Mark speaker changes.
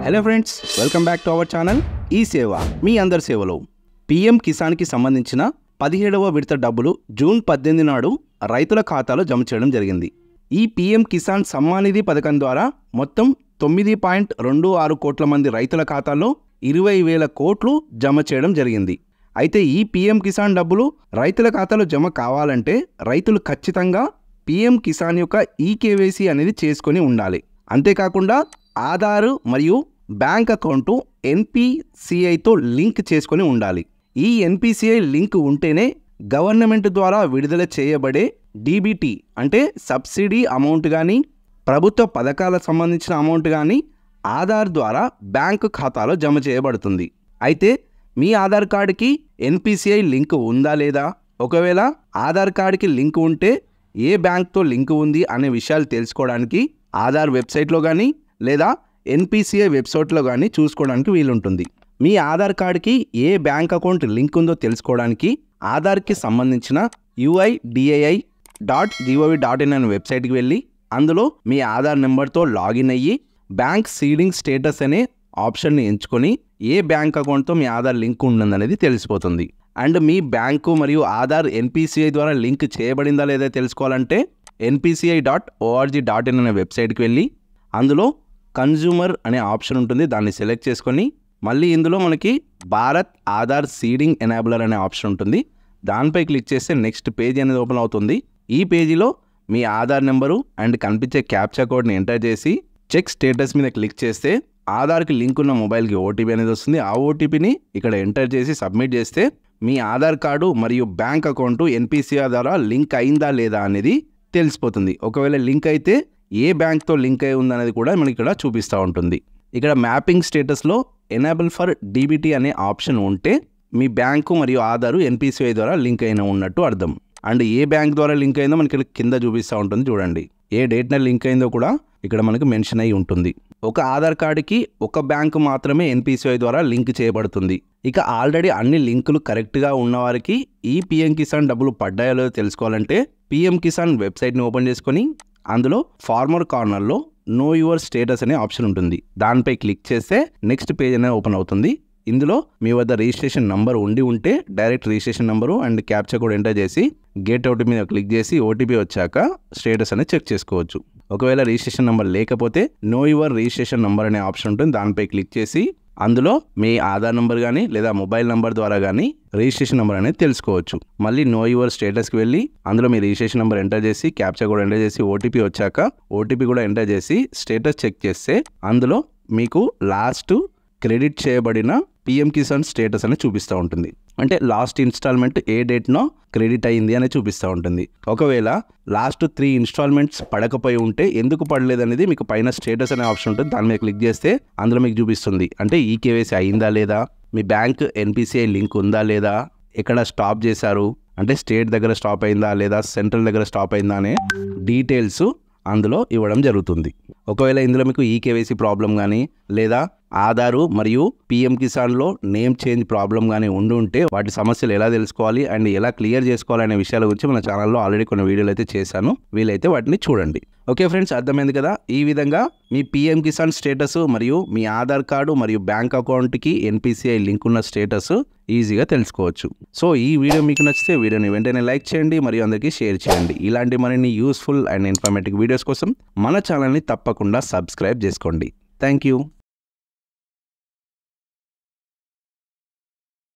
Speaker 1: Hello friends, welcome back to our channel ఈ సేవ మీ అందరి సేవలో. పీఎం కిసాన్కి సంబంధించిన 17వ విడత డబ్బులు జూన్ 18 నాడు రైతుల ఖాతాలో జమ చేయడం జరిగింది. ఈ పీఎం కిసాన్ సమ్మాన్ నిధి పథకం ద్వారా మొత్తం 9.26 కోట్ల మంది రైతుల ఖాతాల్లో 20,000 కోట్లు జమ చేయడం జరిగింది. అయితే ఈ పీఎం కిసాన్ డబ్బులు రైతుల ఖాతాలో జమ కావాలంటే రైతులు ఖచ్చితంగా పీఎం కిసాన్ యొక్క ఈకేవైసీ అనేది చేసుకొని ఉండాలి. అంతేకాకుండా ఆధార్ మరియు బ్యాంక్ అకౌంటు ఎన్పిసిఐతో లింక్ చేసుకొని ఉండాలి. ఈ ఎన్పిసిఐ లింక్ ఉంటేనే గవర్నమెంట్ ద్వారా విడుదల చేయబడే డీబీటీ అంటే సబ్సిడీ అమౌంట్ కానీ ప్రభుత్వ పథకాలకు సంబంధించిన అమౌంట్ కానీ ఆధార్ ద్వారా బ్యాంకు ఖాతాలో జమ చేయబడుతుంది. అయితే మీ ఆధార్ కార్డుకి ఎన్పిసిఐ లింక్ ఉందా లేదా, ఒకవేళ ఆధార్ కార్డుకి లింక్ ఉంటే ఏ బ్యాంక్తో లింక్ ఉంది అనే విషయాలు తెలుసుకోవడానికి ఆధార్ వెబ్సైట్లో కానీ లేదా ఎన్పిసిఐ వెబ్సైట్లో కానీ చూసుకోవడానికి వీలుంటుంది. మీ ఆధార్ కార్డుకి ఏ బ్యాంక్ అకౌంట్ లింక్ ఉందో తెలుసుకోవడానికి ఆధార్కి సంబంధించిన uidai.gov.in అనే వెబ్సైట్కి వెళ్ళి అందులో మీ ఆధార్ నెంబర్తో లాగిన్ అయ్యి బ్యాంక్ సీడింగ్ స్టేటస్ అనే ఆప్షన్ని ఎంచుకొని ఏ బ్యాంక్ అకౌంట్తో మీ ఆధార్ లింక్ ఉందనేది తెలిసిపోతుంది. అండ్ మీ బ్యాంకు మరియు ఆధార్ ఎన్పిసిఐ ద్వారా లింక్ చేయబడిందా లేదా తెలుసుకోవాలంటే npci.org.in అనే వెబ్సైట్కి వెళ్ళి అందులో కన్జ్యూమర్ అనే ఆప్షన్ ఉంటుంది, దాన్ని సెలెక్ట్ చేసుకొని మళ్ళీ ఇందులో మనకి భారత్ ఆధార్ సీడింగ్ ఎనేబులర్ అనే ఆప్షన్ ఉంటుంది, దానిపై క్లిక్ చేస్తే నెక్స్ట్ పేజ్ అనేది ఓపెన్ అవుతుంది. ఈ పేజీలో మీ ఆధార్ నెంబరు అండ్ కనిపించే క్యాప్చా కోడ్ని ఎంటర్ చేసి చెక్ స్టేటస్ మీద క్లిక్ చేస్తే ఆధార్కి లింక్ ఉన్న మొబైల్కి ఓటీపీ అనేది వస్తుంది. ఆ ఓటీపీని ఇక్కడ ఎంటర్ చేసి సబ్మిట్ చేస్తే మీ ఆధార్ కార్డు మరియు బ్యాంక్ అకౌంటు ఎన్పిసిఐ ద్వారా లింక్ అయిందా లేదా అనేది తెలిసిపోతుంది. ఒకవేళ లింక్ అయితే ఏ బ్యాంక్తో లింక్ అయి ఉందనేది కూడా మనకి ఇక్కడ చూపిస్తూ ఉంటుంది. ఇక్కడ మ్యాపింగ్ స్టేటస్లో ఎనేబుల్ ఫర్ డీబీటీ అనే ఆప్షన్ ఉంటే మీ బ్యాంకు మరియు ఆధారు ఎన్పిసిఐ ద్వారా లింక్ అయిన ఉన్నట్టు అర్థం. అండ్ ఏ బ్యాంక్ ద్వారా లింక్ అయిందో మనకి కింద చూపిస్తూ ఉంటుంది చూడండి. ఏ డేట్న లింక్ అయిందో కూడా ఇక్కడ మనకు మెన్షన్ అయి ఉంటుంది. ఒక ఆధార్ కార్డుకి ఒక బ్యాంకు మాత్రమే ఎన్పిసిఐ ద్వారా లింక్ చేయబడుతుంది. ఇక ఆల్రెడీ అన్ని లింకులు కరెక్ట్గా ఉన్నవారికి ఈ పీఎం కిసాన్ డబ్బులు పడ్డాయో లేదో తెలుసుకోవాలంటే పీఎం కిసాన్ వెబ్సైట్ని ఓపెన్ చేసుకొని అందులో ఫార్మర్ కార్నర్లో నో యువర్ స్టేటస్ అనే ఆప్షన్ ఉంటుంది, దానిపై క్లిక్ చేస్తే నెక్స్ట్ పేజ్ అనేది ఓపెన్ అవుతుంది. ఇందులో మీ వద్ద రిజిస్ట్రేషన్ నంబర్ ఉంటే direct registration number and captcha code enter చేసి గెట్ అవుట్ మీద క్లిక్ చేసి ఓటీపీ వచ్చాక స్టేటస్ అనేది చెక్ చేసుకోవచ్చు. ఒకవేళ రిజిస్ట్రేషన్ నెంబర్ లేకపోతే నో యువర్ రిజిస్ట్రేషన్ నెంబర్ అనే ఆప్షన్ ఉంటుంది, దానిపై క్లిక్ చేసి అందులో మీ ఆధార్ నెంబర్ కానీ లేదా మొబైల్ నెంబర్ ద్వారా కానీ రిజిస్ట్రేషన్ నెంబర్ అనేది తెలుసుకోవచ్చు. మళ్ళీ నో యువర్ స్టేటస్కి వెళ్ళి అందులో మీ రిజిస్ట్రేషన్ నెంబర్ ఎంటర్ చేసి క్యాప్చా కూడా ఎంటర్ చేసి ఓటీపీ వచ్చాక ఓటీపీ కూడా ఎంటర్ చేసి స్టేటస్ చెక్ చేస్తే అందులో మీకు లాస్ట్ క్రెడిట్ చేయబడిన పీఎం కిసాన్ స్టేటస్ అని చూపిస్తూ ఉంటుంది. అంటే లాస్ట్ ఇన్స్టాల్మెంట్ ఏ డేట్నో క్రెడిట్ అయ్యింది అని చూపిస్తూ ఉంటుంది. ఒకవేళ లాస్ట్ 3 ఇన్స్టాల్మెంట్స్ పడకపోయి ఉంటే ఎందుకు పడలేదు అనేది మీకు పైన స్టేటస్ అనే ఆప్షన్ ఉంటుంది, దాని మీద క్లిక్ చేస్తే అందులో మీకు చూపిస్తుంది. అంటే ఈకేవైసీ అయిందా లేదా, మీ బ్యాంక్ ఎన్పిసిఐ లింక్ ఉందా లేదా, ఎక్కడ స్టాప్ చేశారు అంటే స్టేట్ దగ్గర స్టాప్ అయిందా లేదా సెంట్రల్ దగ్గర స్టాప్ అయిందా అనే డీటెయిల్స్ అందులో ఇవ్వడం జరుగుతుంది. ఒకవేళ ఇందులో మీకు ఈకేవైసీ ప్రాబ్లం కానీ లేదా ఆధారు మరియు పీఎం కిసాన్లో నేమ్ చేంజ్ ప్రాబ్లం కానీ ఉంటే వాటి సమస్యలు ఎలా తెలుసుకోవాలి అండ్ ఎలా క్లియర్ చేసుకోవాలి అనే విషయాల గురించి మన ఛానల్లో ఆల్రెడీ కొన్ని వీడియోలు అయితే చేశాను, వీలైతే వాటిని చూడండి. ఓకే ఫ్రెండ్స్, అర్థమైంది కదా. ఈ విధంగా మీ పీఎం కిసాన్ స్టేటస్ మరియు మీ ఆధార్ కార్డు మరియు బ్యాంక్ అకౌంట్కి ఎన్పిసిఐ లింక్ ఉన్న స్టేటస్ ఈజీగా తెలుసుకోవచ్చు. సో ఈ వీడియో మీకు నచ్చితే వీడియోని వెంటనే లైక్ చేయండి మరియు అందరికీ షేర్ చేయండి. ఇలాంటి మరిన్ని యూస్ఫుల్ అండ్ ఇన్ఫర్మేటివ్ వీడియోస్ కోసం మన ఛానల్ని తప్పకుండా సబ్స్క్రైబ్ చేసుకోండి. Thank you.